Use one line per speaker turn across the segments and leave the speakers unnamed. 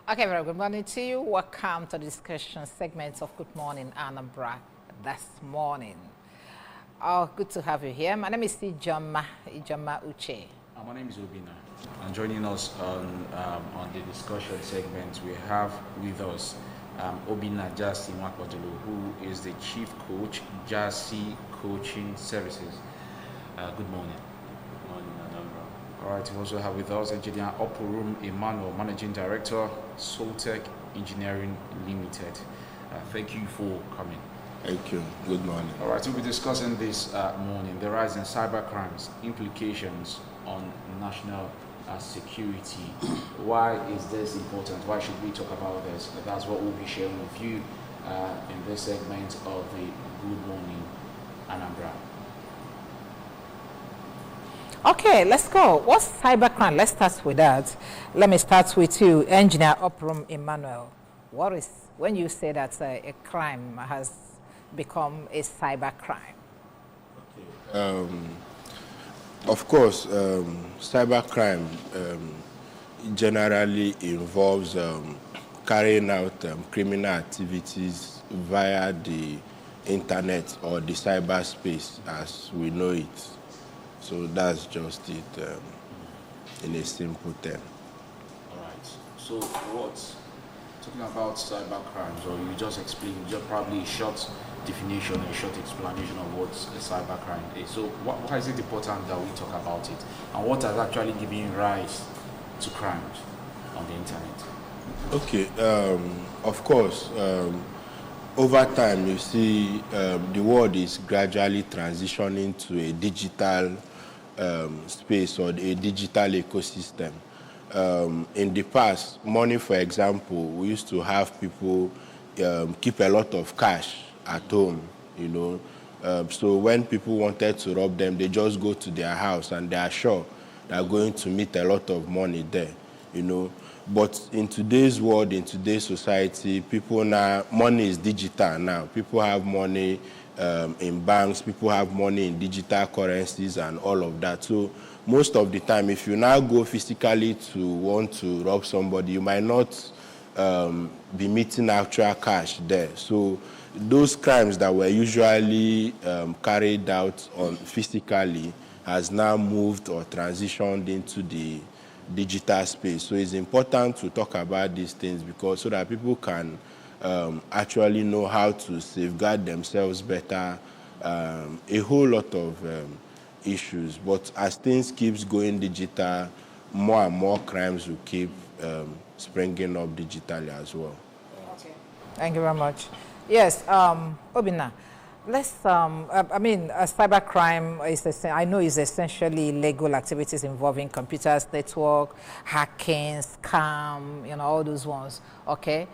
Okay, very good morning to you. Welcome to the discussion segment of Good Morning Anambra this morning. Oh, good to have you here. My name is Ijoma Uche.
My name is Obina. And joining us on the discussion segment, we have with us Obina Jasi Mwakwadulu, who is the Chief Coach, Jasi Coaching Services. Good morning.
Good morning, Anambra.
All right, we also have with us Engineer Oporum Emmanuel, Managing Director, Soltech Engineering Limited. Thank you for coming.
Thank you. Good morning.
All right, we'll be discussing this morning the rise in cybercrimes, implications on national security. Why is this important? Why should we talk about this? That's what we'll be sharing with you in this segment of the Good Morning Anambra.
Okay, let's go. What's cybercrime? Let's start with that. Let me start with you, Engineer Oporum Emmanuel. What is, when you say that a crime has become a cybercrime?
Okay. Of course, cybercrime generally involves carrying out criminal activities via the internet or the cyberspace as we know it. So that's just it in a simple term.
All right. So talking about cybercrimes, or you just explained, just probably a short definition, a short explanation of what a cybercrime is. So why is it important that we talk about it? And what has actually given rise to crimes on the internet?
Okay. Of course, over time, you see the world is gradually transitioning to a digital space or a digital ecosystem. In the past, money, for example, we used to have people keep a lot of cash at home, you know. So when people wanted to rob them, they just go to their house and they are sure they are going to meet a lot of money there, you know. But in today's world, in today's society, people now, money is digital now. People have money in banks, people have money in digital currencies and all of that. So most of the time, if you now go physically to want to rob somebody, you might not be meeting actual cash there. So those crimes that were usually carried out on physically has now moved or transitioned into the digital space. So it's important to talk about these things because so that people can actually know how to safeguard themselves better, a whole lot of issues. But as things keeps going digital, more and more crimes will keep springing up digitally as well.
Okay. Thank you very much. Yes, Obina, let's, cybercrime is, I know, is essentially legal activities involving computers, network, hacking, scam, you know, all those ones, okay?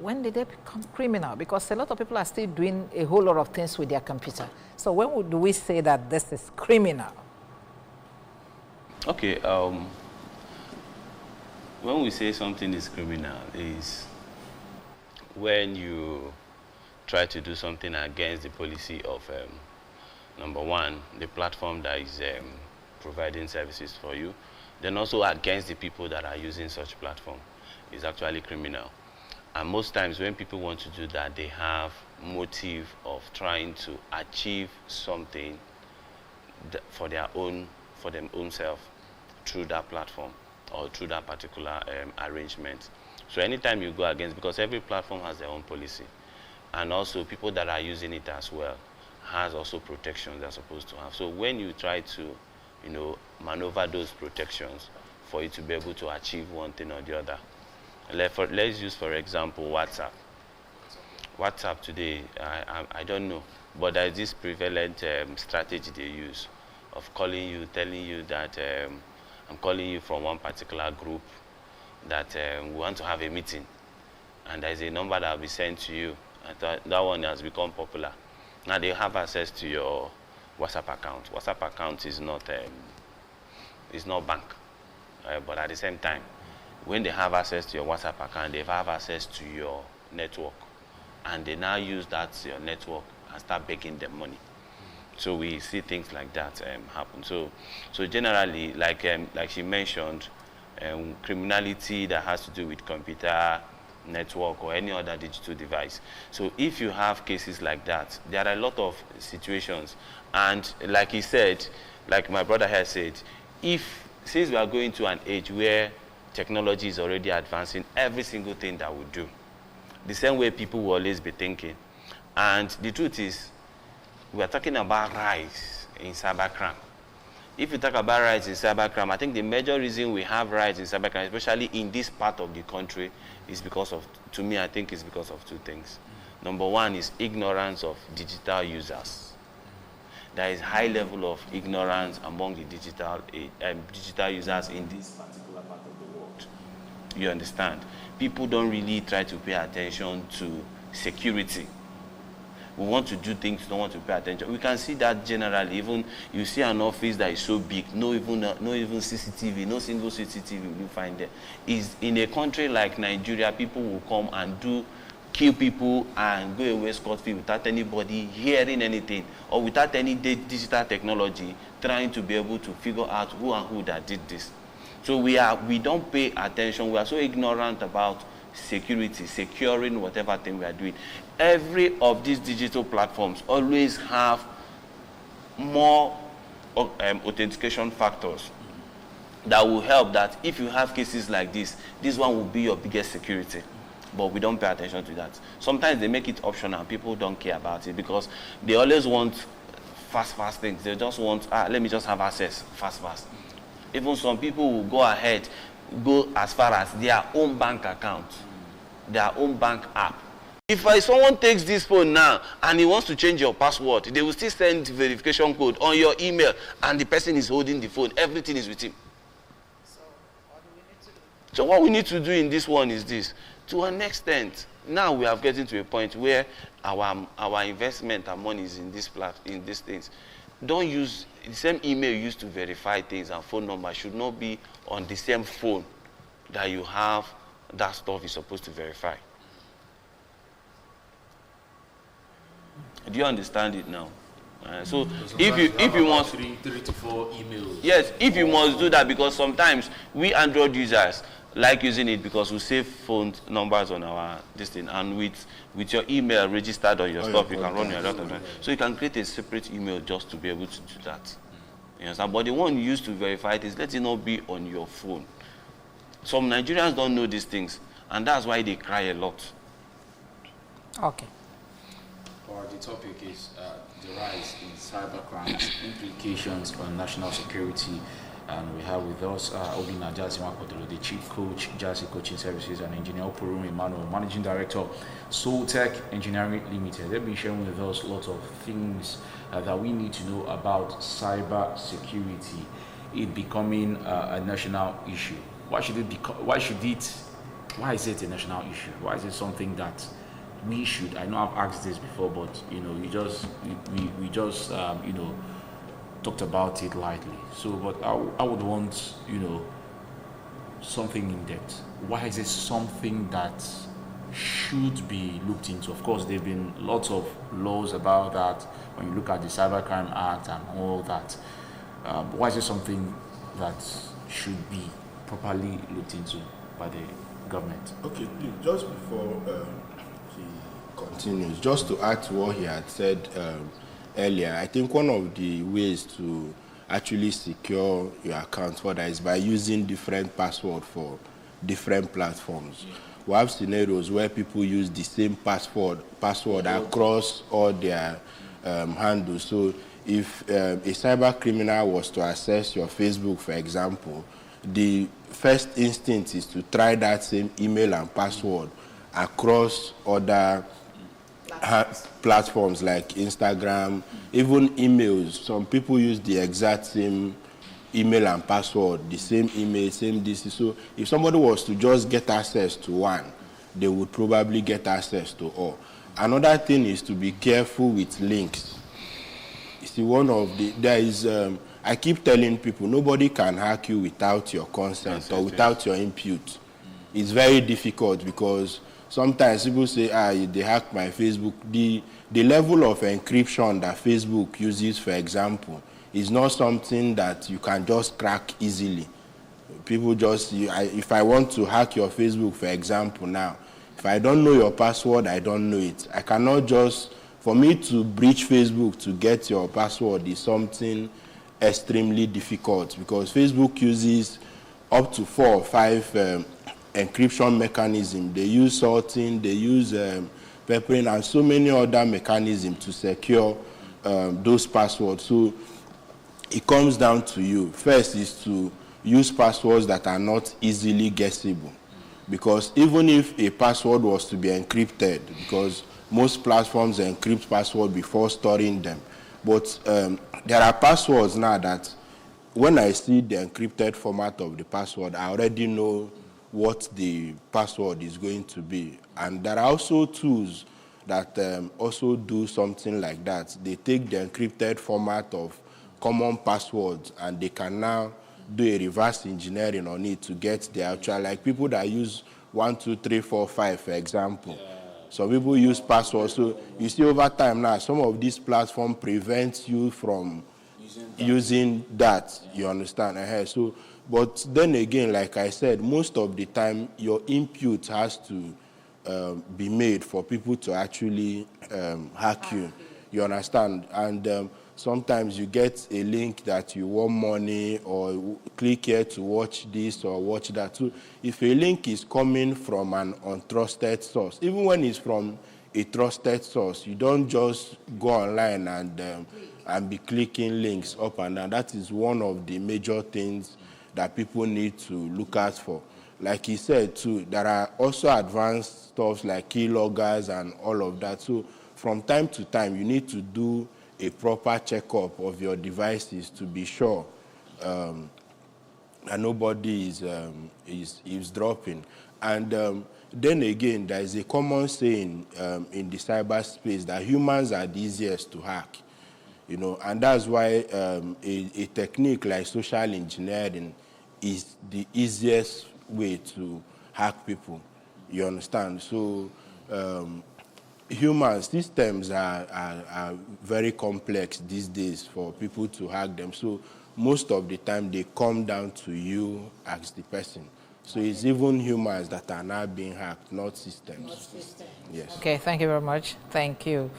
When did they become criminal? Because a lot of people are still doing a whole lot of things with their computer. So when do we say that this is criminal?
Okay, when we say something is criminal is when you try to do something against the policy of, number one, the platform that is providing services for you, then also against the people that are using such platform is actually criminal. And most times when people want to do that, they have motive of trying to achieve something for their own self through that platform or through that particular arrangement. So anytime you go against, because every platform has their own policy, and also people that are using it as well has also protections they're supposed to have. So when you try to, you know, maneuver those protections for you to be able to achieve one thing or the other. Let's use, for example, WhatsApp. WhatsApp today, I don't know, but there's this prevalent strategy they use of calling you, telling you that I'm calling you from one particular group, that we want to have a meeting, and there's a number that will be sent to you. I thought that one has become popular. Now they have access to your WhatsApp account. WhatsApp account is not bank, but at the same time, when they have access to your WhatsApp account, they have access to your network, and they now use that your network and start begging them money. So we see things like that happen. So generally, like she mentioned, criminality that has to do with computer, network, or any other digital device. So if you have cases like that, there are a lot of situations. And like he said, like my brother has said, since we are going to an age where technology is already advancing every single thing that we do, the same way people will always be thinking. And the truth is, we are talking about rise in cybercrime. If you talk about rise in cybercrime, I think the major reason we have rise in cybercrime, especially in this part of the country, is because of, to me, I think it's because of two things. Number one is ignorance of digital users. There is high level of ignorance among the digital users in this particular part of the world. You understand? People don't really try to pay attention to security. We want to do things, don't want to pay attention. We can see that generally. Even you see an office that is so big, no even CCTV, no single CCTV will you find there. Is in a country like Nigeria, people will come and kill people and go away scot-free without anybody hearing anything, or without any digital technology trying to be able to figure out who and who that did this. So we don't pay attention. We are so ignorant about security, securing whatever thing we are doing. Every of these digital platforms always have more authentication factors that will help that if you have cases like this one will be your biggest security. But we don't pay attention to that. Sometimes they make it optional and people don't care about it because they always want fast things. They just want, let me just have access fast. Even some people will go as far as their own bank account, their own bank app. If someone takes this phone now and he wants to change your password, they will still send verification code on your email and the person is holding the phone. Everything is with him. So what we need to do in this one is this. To an extent, now we are getting to a point where our investment and money is in these things. Don't use the same email used to verify things and phone number should not be on the same phone that you have that stuff is supposed to verify. Do you understand it now? So if you must
3 to 4 emails.
Yes, if you must do that, because sometimes we Android users like using it because we save phone numbers on our thing, and with your email registered on your stuff, you can run your lot of them. So you can create a separate email just to be able to do that. You understand? But the one you use to verify it is let it not be on your phone. Some Nigerians don't know these things, and that's why they cry a lot.
Okay.
The topic is the rise in cybercrimes, implications on national security. And we have with us Obina Jasimakotolo, the Chief Coach, Jasi Coaching Services, and Engineer Oporum Emmanuel, Managing Director, Soul Tech Engineering Limited. They've been sharing with us lots of things that we need to know about cyber security, it becoming a national issue. Why is it a national issue? Why is it something that we should? I know I've asked this before, but we just talked about it lightly. So, but I would want something in depth. Why is it something that should be looked into? Of course, there've been lots of laws about that. When you look at the Cybercrime Act and all that, why is it something that should be properly looked into by the government?
Okay, please, just before he continues, just to add to what he had said earlier, I think one of the ways to actually secure your account for that is by using different passwords for different platforms. We have scenarios where people use the same password across all their handles. So if a cyber criminal was to access your Facebook, for example, the first instinct is to try that same email and password across other platforms like Instagram, even emails. Some people use the exact same email and password, the same email, same this. So if somebody was to just get access to one, they would probably get access to all. Another thing is to be careful with links. You see, I keep telling people, nobody can hack you without your consent or without your input. It's very difficult because sometimes people say, they hacked my Facebook. The level of encryption that Facebook uses, for example, is not something that you can just crack easily. People just, if I want to hack your Facebook, for example, now, if I don't know your password, I don't know it. I cannot just, for me to breach Facebook to get your password is something extremely difficult, because Facebook uses up to 4 or 5 encryption mechanisms. They use sorting, they use peppering, and so many other mechanisms to secure those passwords. So it comes down to you. First is to use passwords that are not easily guessable, because even if a password was to be encrypted, because most platforms encrypt password before storing them, but there are passwords now that when I see the encrypted format of the password, I already know what the password is going to be. And there are also tools that also do something like that. They take the encrypted format of common passwords and they can now do a reverse engineering on it to get the actual, like people that use 1, 2, 3, 4, 5, for example. Yeah. Some people use passwords. So you see over time now, some of these platforms prevent you from using that, you understand? So, but then again, like I said, most of the time, your input has to be made for people to actually hack you. You understand? And sometimes you get a link that you want money, or click here to watch this or watch that. So if a link is coming from an untrusted source, even when it's from a trusted source, you don't just go online and be clicking links up and down. That is one of the major things that people need to look out for. Like he said too, there are also advanced stuff like keyloggers and all of that. So from time to time, you need to do a proper checkup of your devices to be sure that nobody is eavesdropping. And then again, there is a common saying in the cyberspace that humans are the easiest to hack, you know, and that's why a technique like social engineering is the easiest way to hack people. You understand? So human systems are very complex these days for people to hack them. So most of the time they come down to you as the person. So it's even humans that are now being hacked, not systems. Not systems. Yes.
Okay, thank you very much. Thank you,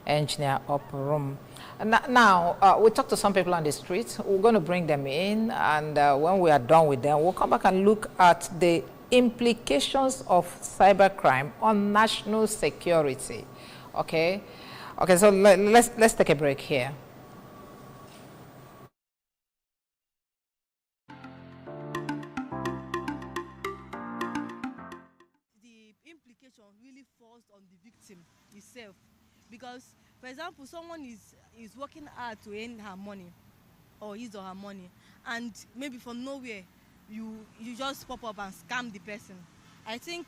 Engineer Oporum. Now, we talked to some people on the street. We're going to bring them in, and when we are done with them, we'll come back and look at the implications of cybercrime on national security. Okay? Okay, so let's take a break here.
The implication really falls on the victim itself, because, for example, someone is working hard to earn her money, or his or her money, and maybe from nowhere you just pop up and scam the person. I think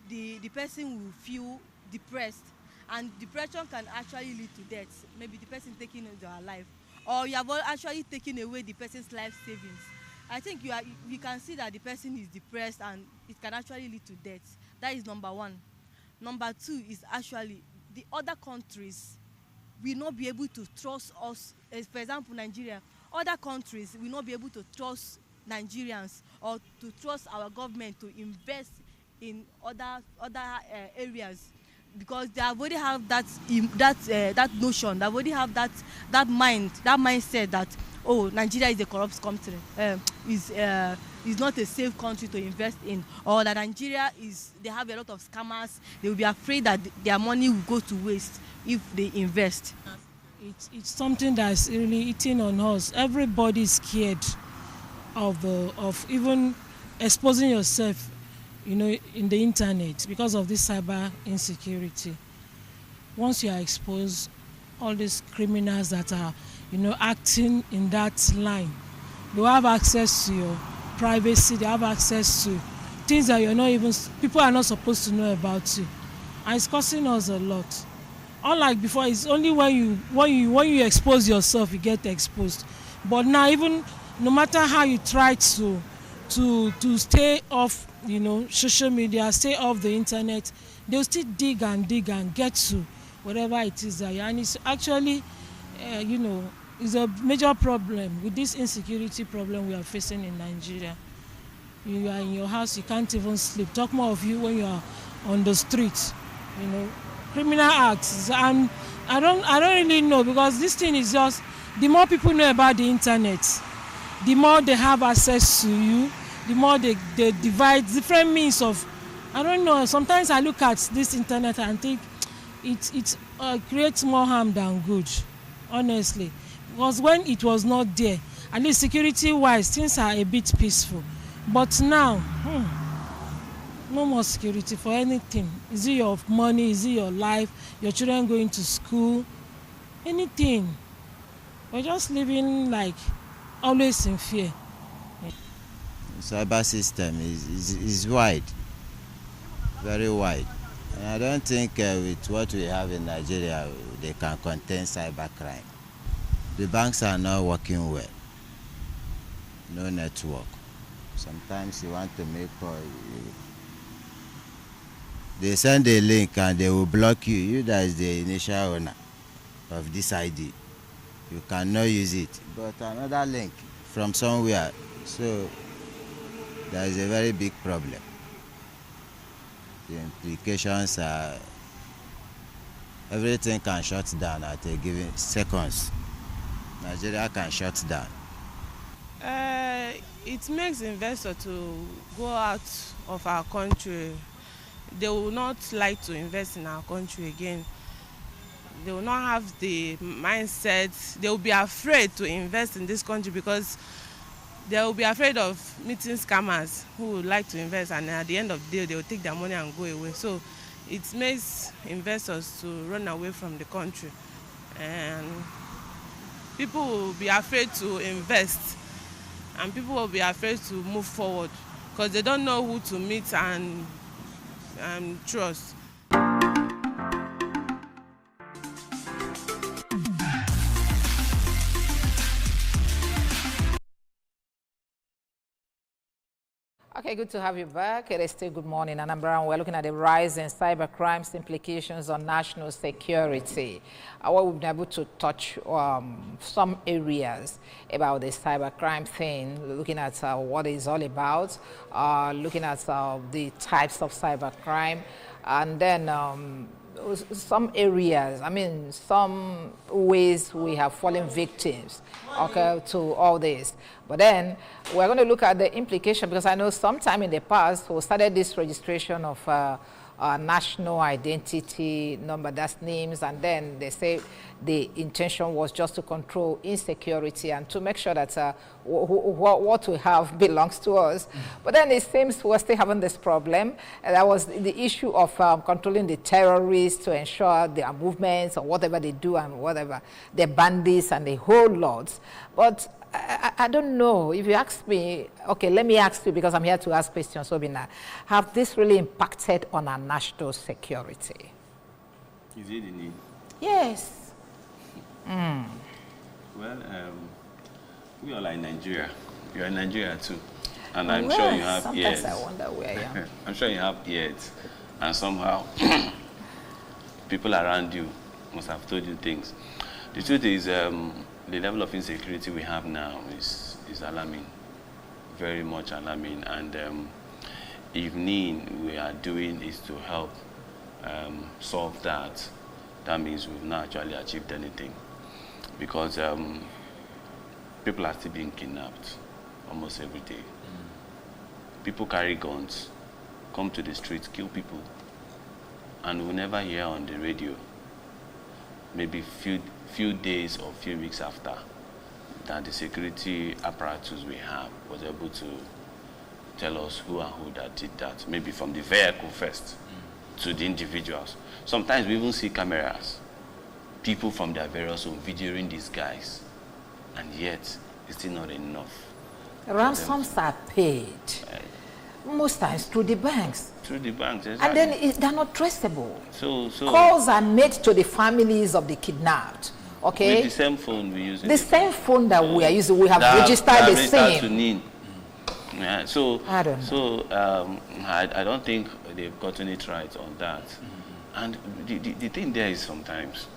the person will feel depressed, and depression can actually lead to death. Maybe the person taking their life, or you have actually taken away the person's life savings. I think you can see that the person is depressed, and it can actually lead to death. That is number one. Number two is actually the other countries will not be able to trust us. For example, Nigeria. Other countries will not be able to trust Nigerians or to trust our government to invest in other areas, because they already have that notion. They already have that mindset that, oh, Nigeria is a corrupt country, is not a safe country to invest in, or that Nigeria they have a lot of scammers. They will be afraid that their money will go to waste if they invest.
It's something that's really eating on us. Everybody's scared of even exposing yourself, you know, in the internet because of this cyber insecurity. Once you are exposed, all these criminals that are, you know, acting in that line, they have access to your privacy. They have access to things that people are not supposed to know about you, and it's costing us a lot. Unlike before, it's only when you expose yourself, you get exposed. But now, even no matter how you try to stay off, you know, social media, stay off the internet, they'll still dig and get to whatever it is that. And it's actually, you know, is a major problem with this insecurity problem we are facing in Nigeria. You are in your house, you can't even sleep. Talk more of you when you are on the street. You know, criminal acts. And I don't really know, because this thing is just, the more people know about the internet, the more they have access to you, the more they divide different means of, I don't know, sometimes I look at this internet and think it creates more harm than good, honestly. Because when it was not there, at least security wise, things are a bit peaceful. But now, no more security for anything. Is it your money? Is it your life? Your children going to school? Anything. We're just living like always in fear.
Cyber system is wide, very wide. And I don't think with what we have in Nigeria, they can contain cybercrime. The banks are not working well. No network. Sometimes you want to make call, they send a link and they will block you. You that is the initial owner of this ID. You cannot use it. But another link from somewhere. So there is a very big problem. The implications are everything can shut down at a given seconds. Nigeria can shut down.
It makes investors to go out of our country. They will not like to invest in our country again. They will not have the mindset. They will be afraid to invest in this country because they will be afraid of meeting scammers who would like to invest, and at the end of the day, they will take their money and go away. So it makes investors to run away from the country. And people will be afraid to invest, and people will be afraid to move forward because they don't know who to meet and trust.
Okay, good to have you back. It is still Good Morning, Anambra, and we're looking at the rise in cybercrimes implications on national security. We've been able to touch some areas about the cybercrime thing, looking at what it's all about, looking at the types of cybercrime, and then some areas, some ways we have fallen victims, okay, to all this. But then we're going to look at the implication, because I know sometime in the past we started this registration of national identity number, that's names, and then they say the intention was just to control insecurity and to make sure that what we have belongs to us. But then it seems we're still having this problem. And that was the issue of controlling the terrorists to ensure their movements or whatever they do and whatever, the bandits and the whole lot. But I don't know. If you ask me, okay, let me ask you, because I'm here to ask questions, Obina. Have this really impacted on our national security?
Is it the need?
Yes.
Well, we are like Nigeria. You are in Nigeria too. And I'm sure you have ears.
Sometimes I wonder where I am.
I'm sure you have ears. And somehow, people around you must have told you things. The truth is, the level of insecurity we have now is alarming, very much alarming. And if need we are doing is to help solve that, that means we've not actually achieved anything. Because people are still being kidnapped almost every day. People carry guns, come to the streets, kill people, and we'll never hear on the radio, maybe few days or few weeks after, that the security apparatus we have was able to tell us who and who that did that, maybe from the vehicle first to the individuals. Sometimes we even see cameras, people from their various homes videoing these guys, and yet it's still not enough.
Ransoms are paid, most times through the banks.
Through the banks, exactly.
And then they're not traceable.
So
calls are made to the families of the kidnapped. Okay.
With the same phone we use.
The same phone that we are using, we have registered the same.
Yeah, so
I don't know.
So I don't think they've gotten it right on that. And the thing there is sometimes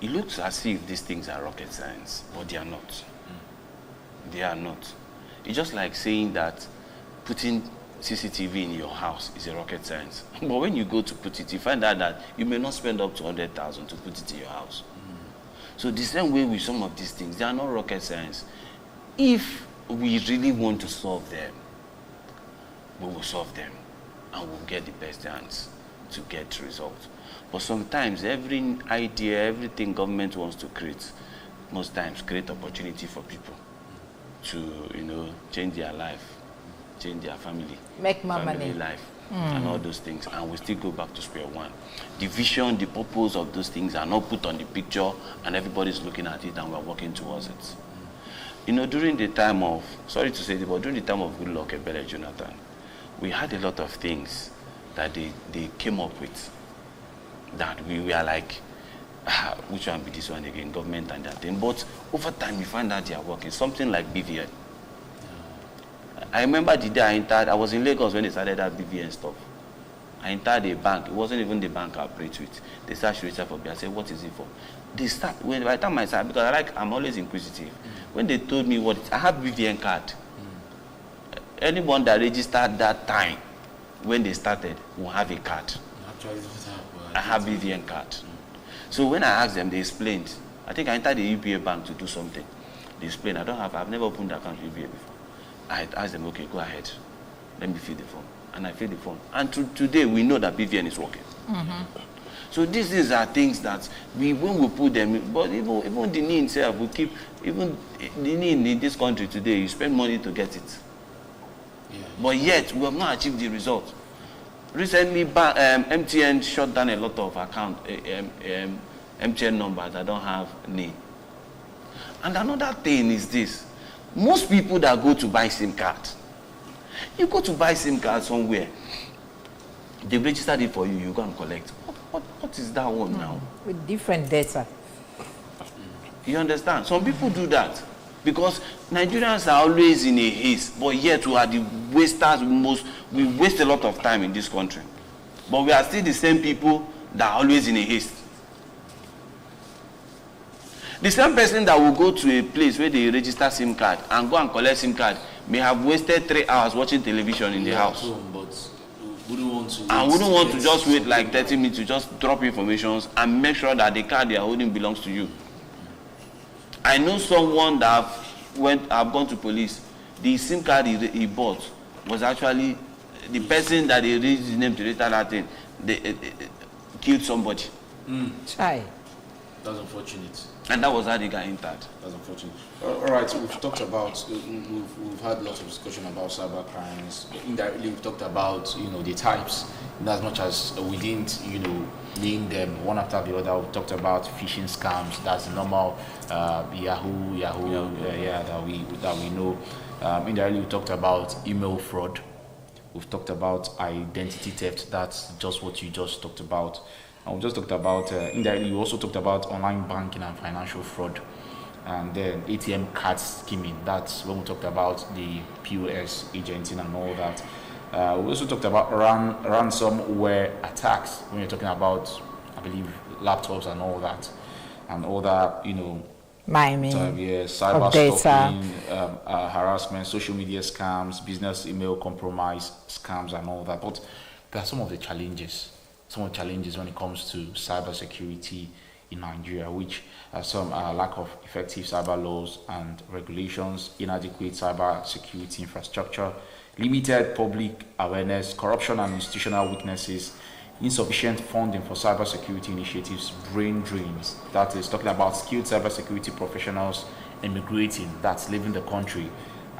it looks as if these things are rocket science, but they are not. They are not. It's just like saying that putting CCTV in your house is a rocket science. But when you go to put it, you find out that you may not spend up to 100,000 to put it in your house. So the same way with some of these things, they are not rocket science. If we really want to solve them, we will solve them and we'll get the best chance to get results. But sometimes every idea, everything government wants to create, most times create opportunity for people to, change their life, change their family,
make more
family
money,
life, and all those things, and we still go back to square one. The vision, the purpose of those things are not put on the picture, and everybody's looking at it, and we're working towards it. During the time of, sorry to say it, but during the time of Goodluck Ebele Jonathan, we had a lot of things that they came up with that we were like, which one be this one again, government and that thing. But over time, we find out they are working. Something like BVN. I remember the day I was in Lagos when they started that BVN stuff. I entered a bank. It wasn't even the bank I operate with. They started showing for me. I said, what is it for? They start, by the time I started, because I'm always inquisitive. When they told me what, I have BVN card. Anyone that registered that time, when they started, will have a card. I have BVN card. So when I asked them, they explained. I think I entered the UBA bank to do something. They explained, I've never opened an account with UBA before. I asked them, okay, go ahead. Let me fill the form. And I filled the form. And today, we know that BVN is working. So these are things that when we put them in, but even the need itself, we keep, even the need in this country today, you spend money to get it. Yeah. But yet, we have not achieved the result. Recently, MTN shut down a lot of MTN numbers that don't have name. And another thing is this. Most people that go to buy SIM card, you go to buy SIM card somewhere, they registered it for you, you go and collect. What is that one now?
With different data.
You understand? Some people do that because Nigerians are always in a haste, but yet we are the wasters. We waste a lot of time in this country. But we are still the same people that are always in a haste. The same person that will go to a place where they register SIM card and go and collect SIM card may have wasted 3 hours watching television in the house.
But wouldn't want to
and wouldn't want to just wait like 30 minutes to just drop information and make sure that the card they are holding belongs to you. I know someone that I've gone to police. The SIM card he bought was actually the person that they raised his name to register that thing. They killed somebody.
Chai.
That's unfortunate.
And that was how they got entered.
That's unfortunate. All right, we've talked about, we've had lots of discussion about cyber crimes. Indirectly, we've talked about, the types. In as much as we didn't, name them one after the other. We've talked about phishing scams. That's the normal Yahoo, that we know. Indirectly, we talked about email fraud. We've talked about identity theft. That's just what you just talked about. And we just talked about, indirectly, we also talked about online banking and financial fraud. And then ATM card skimming. That's when we talked about the POS agenting and all that. We also talked about ransomware attacks when you're talking about, I believe, laptops and all that. And all that,
Miming,
cyber stalking, harassment, social media scams, business email compromise scams and all that. But there are some of the challenges when it comes to cybersecurity in Nigeria, which are some lack of effective cyber laws and regulations, inadequate cyber security infrastructure, limited public awareness, corruption and institutional weaknesses, insufficient funding for cybersecurity initiatives, brain drains, that is talking about skilled cybersecurity professionals immigrating, that's leaving the country,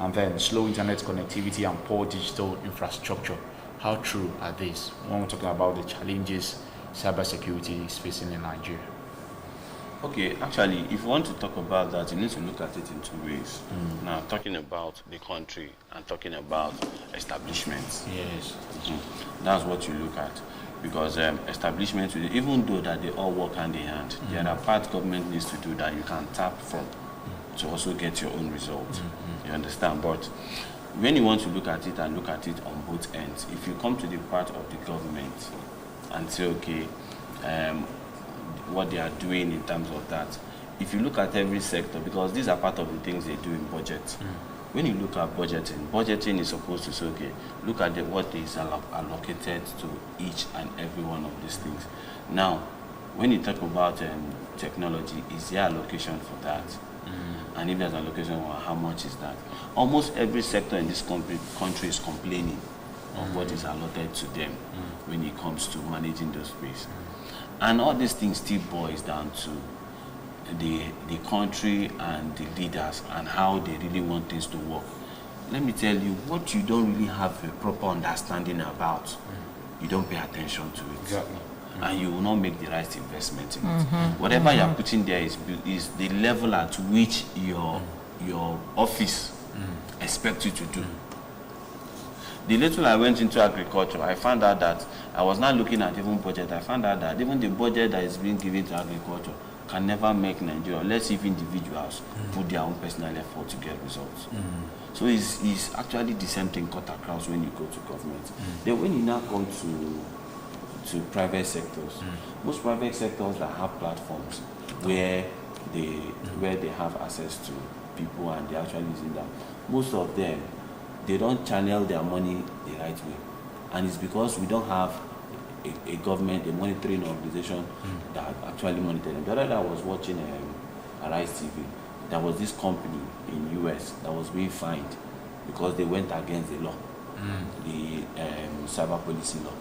and then slow internet connectivity and poor digital infrastructure. How true are these when we're talking about the challenges cybersecurity is facing in Nigeria?
Okay, actually, if you want to talk about that, you need to look at it in two ways. Now, talking about the country and talking about establishments.
Yes.
That's what you look at. Because establishments, even though that they all work hand in hand, there are parts government needs to do that you can tap from to also get your own result. You understand? But when you want to look at it and look at it on both ends, if you come to the part of the government and say, okay, what they are doing in terms of that. If you look at every sector, because these are part of the things they do in budget. When you look at budgeting is supposed to say, okay, look at what is allocated to each and every one of these things. Now, when you talk about technology, is there allocation for that? And if there's allocation, well, how much is that? Almost every sector in this country is complaining of what is allotted to them when it comes to managing those space. And all these things still boils down to the country and the leaders and how they really want things to work. Let me tell you, what you don't really have a proper understanding about, you don't pay attention to it.
Exactly.
And you will not make the right investment in it. Whatever you're putting there is the level at which your office expects you to do. The little I went into agriculture, I found out that I was not looking at even budget. I found out that even the budget that is being given to agriculture can never make Nigeria, unless if individuals put their own personal effort to get results. So it's actually the same thing cut across when you go to government. Then when you now come to private sectors, most private sectors that have platforms where they have access to people and they're actually using them, most of them, they don't channel their money the right way. And it's because we don't have a government, a monitoring organization that actually monitor them. The other day I was watching Arise TV. There was this company in US that was being fined because they went against the law, the cyber policy law.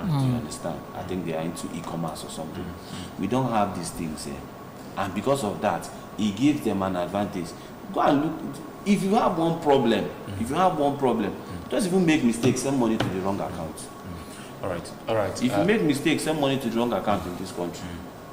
Do you understand? I think they are into e-commerce or something. We don't have these things here. And because of that, it gives them an advantage. Go and look. If you have one problem, just even make mistakes, send money to the wrong account.
All right.
If you make mistakes, send money to the wrong account in this country.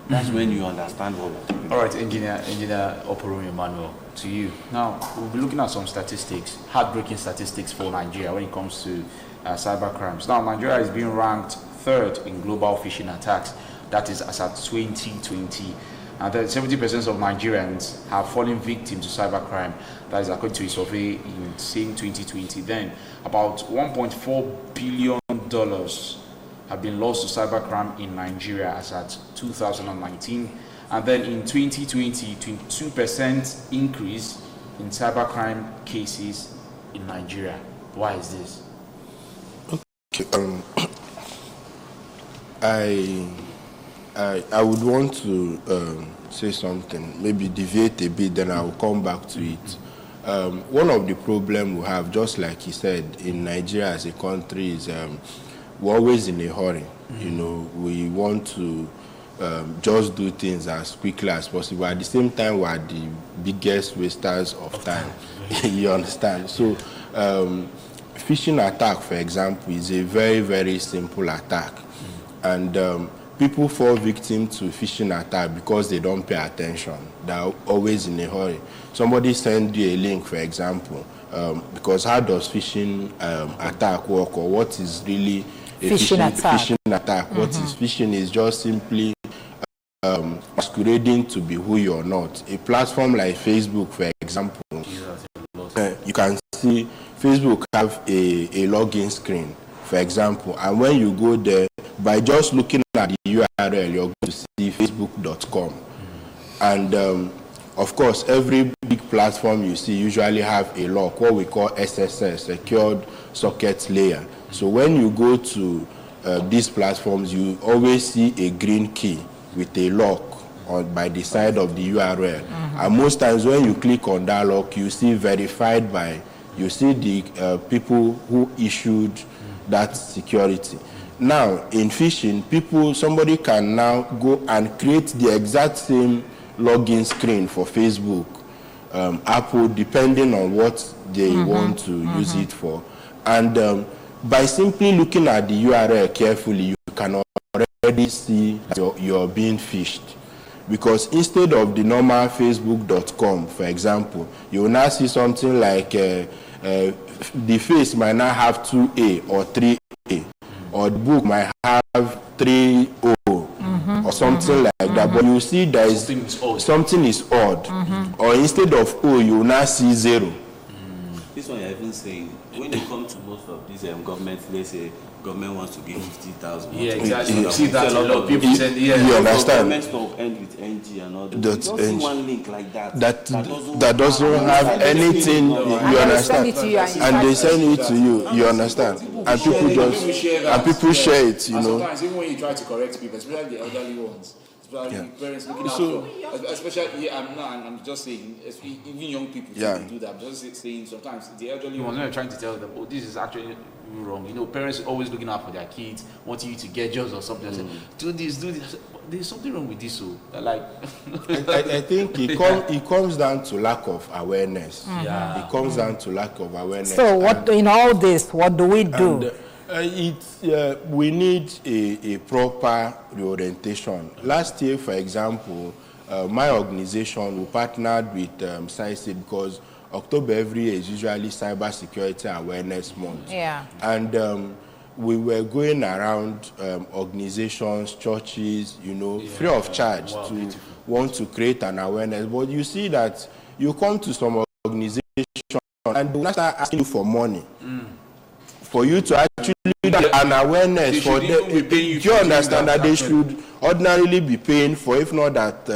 That's when you understand what we're talking about.
All right, Engineer Oporum Emmanuel, to you. Now, we'll be looking at some statistics, heartbreaking statistics for Nigeria when it comes to cybercrimes. Now, Nigeria is being ranked 3rd in global phishing attacks. That is as at 2020. And then 70% of Nigerians have fallen victim to cybercrime. That is according to a survey in same 2020. Then about $1.4 billion have been lost to cybercrime in Nigeria as at 2019. And then in 2020, 22% increase in cybercrime cases in Nigeria. Why is this?
Okay, I would want to say something, maybe deviate a bit, then I will come back to it. One of the problems we have, just like he said, in Nigeria as a country is we're always in a hurry. You know, we want to just do things as quickly as possible. At the same time, we're the biggest wasters of time. You understand? So, phishing attack, for example, is a very, very simple attack. And people fall victim to phishing attack because they don't pay attention. They're always in a hurry. Somebody send you a link, for example, because how does phishing attack work, or what is really a phishing attack? What is phishing is just simply masquerading to be who you're not. A platform like Facebook, for example, you can see Facebook have a login screen, for example, and when you go there, by just looking at the URL, you're going to see facebook.com. And of course, every big platform you see usually have a lock, what we call SSL, Secured Socket Layer. So when you go to these platforms, you always see a green key with a lock by the side of the URL. And most times when you click on that lock, you see verified by, you see the people who issued that security. Now, in phishing, somebody can now go and create the exact same login screen for Facebook, Apple, depending on what they want to use it for. And by simply looking at the URL carefully, you can already see that you're being phished. Because instead of the normal facebook.com, for example, you will now see something like the face might not have 2A or 3A, or the book might have 3O or something like that. But you see there is something is odd. Or instead of O, you will now see 0.
This one you're even saying, when they come to most of these governments, they say government wants to give 50,000.
Yeah, exactly. You see that a lot of people send. Yeah,
you understand?
Government stuff end with NG and all that. You don't see one link like that.
That doesn't have anything. You understand? And they send it to you. You understand? And people share it. You know.
Sometimes even when you try to correct people, especially the elderly ones. Parents looking out for, especially I'm just saying, even young people do that. I'm just saying sometimes the elderly ones are trying to tell them, oh, this is actually wrong. You know, parents always looking out for their kids, wanting you to get jobs or something. Say, do this. There's something wrong with this. So, like,
I think it comes down to lack of awareness.
Mm-hmm.
It comes down to lack of awareness.
So, what in all this? What do we do?
We need a proper reorientation. Last year, for example, my organization, we partnered with CICID because October every year is usually Cyber Security Awareness Month.
Yeah.
And we were going around organizations, churches, you know, free of charge to want to create an awareness. But you see that you come to some organization and they start asking you for money. For you to actually do an awareness for them. Do you understand that they should ordinarily be paying for, if not that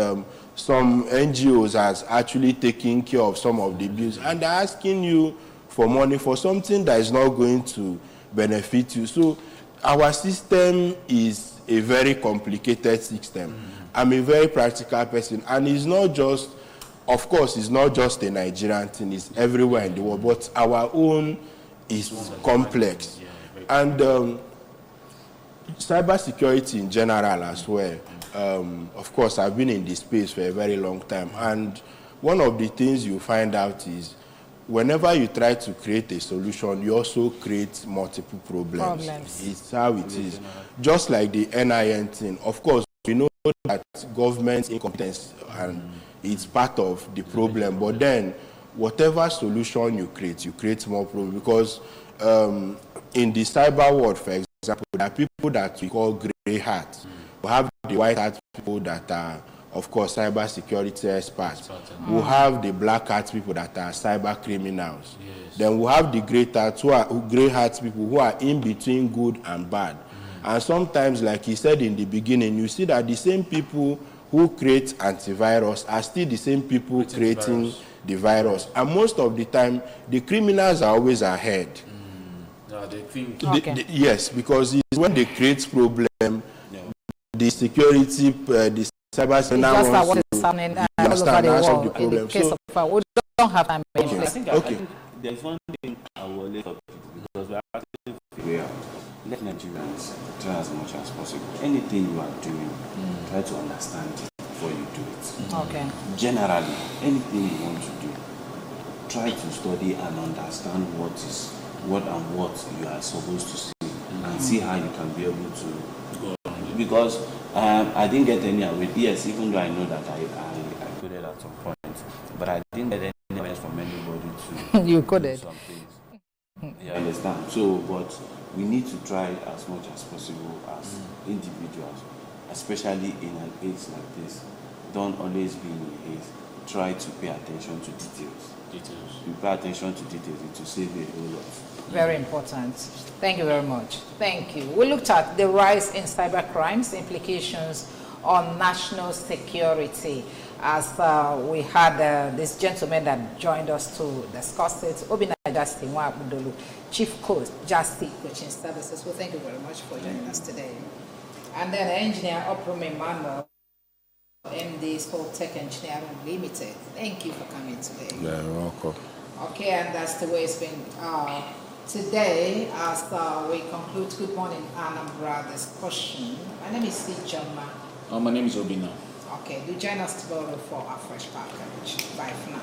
some NGOs has actually taken care of some of the bills, and they're asking you for money for something that is not going to benefit you. So our system is a very complicated system. I'm a very practical person, and it's not just, of course, it's not just a Nigerian thing, it's everywhere in the world, but our own is complex. And cybersecurity in general as well. Of course, I've been in this space for a very long time. And one of the things you find out is whenever you try to create a solution, you also create multiple problems. It's how it is. Just like the NIN thing. Of course, we know that government incompetence and it's part of the problem. But then, whatever solution you create more problems. Because in the cyber world, for example, there are people that we call grey hats. We have the white hat people that are, of course, cyber security experts. We have the black hat people that are cyber criminals. Then we have the grey hat people who are in between good and bad. And sometimes, like he said in the beginning, you see that the same people who create antivirus are still the same people creating the virus. And most of the time, the criminals are always ahead.
They think.
Yes, because it's when they create problem, the security, the cyber security now wants to
understand the problem. In the case of we don't have time.
I think there's one thing I will let up because we are actually figure out. Let Nigerians try as much as possible. Anything you are doing, try to understand it before you do it.
Okay.
Generally, anything you want to do, try to study and understand what you are supposed to see, and see how you can be able to go. Because I didn't get any away. Yes, even though I know that I coded at some point, but I didn't get any awareness from anybody to
you coded
some things. You understand? So, but we need to try as much as possible as individuals, especially in an age like this. Don't always be in a haste. Try to pay attention to details. You pay attention to details, it will save you a whole lot.
Very important. Thank you very much. Thank you. We looked at the rise in cybercrimes, implications on national security, as we had this gentleman that joined us to discuss it, Obina Jasti Mwabudolu, Chief Coach, Jasti Coaching Services. Well, thank you very much for joining us today. And then Engineer Oprum Emmanuel, MD Sport Tech Engineering Limited. Thank you for coming today.
Yeah, you're welcome.
Okay, and that's the way it's been today as we conclude Good Morning Anambra discussion. My name is C. Jama.
My name is Obina.
Okay, do join us tomorrow for our fresh package. Bye for now.